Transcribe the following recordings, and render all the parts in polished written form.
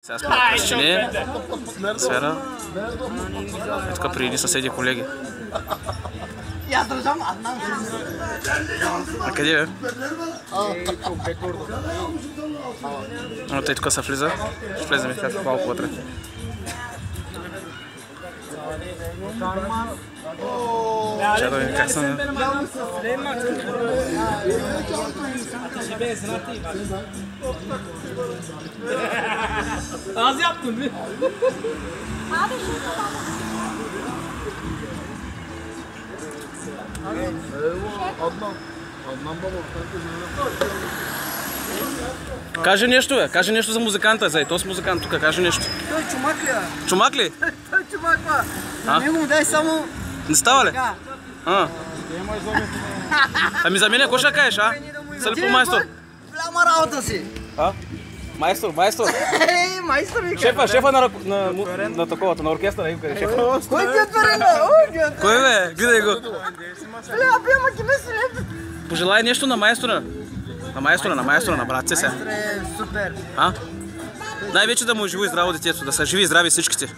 Сега сме на Кръщини, сфера. И тук при едни съседи колеги. А къде бе? Но тъй тук се влиза. Ще влезем и малко вътре. Ще да видим как съм. Аз yaptım bir. Abi Кажи нещо, бе. Кажи нещо за музиканта. За този музикант тук. Кажи нещо. Той е чумак ли? Чумак ли? Той е чумак, ба. На него му дай само... Не става ли? Ами за мен какво ще кажеш, а? Сали по майстор? Голяма работа си. А? Майстор, майстор. Ей, майстор ми казва. Шефа на таковата, на оркестъра им къде шефа. Кой ти отварена? Кой бе? Гледай го. Ама ти мисли. Пожелай нещо на майстора. На майстора, на братце се. Майстор е супер. А? Най-вече да му е живо и здраво детето, да са живи и здрави всичките.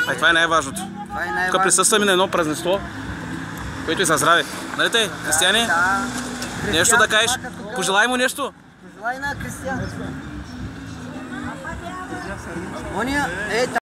А това е най-важното. Това е Тук най-важно. присъстваме на едно празненство, което е за здраве. Нали тъй, християни? Нещо да кажеш? Пожелай му нещо. Пожелай на Кристиян. Ония,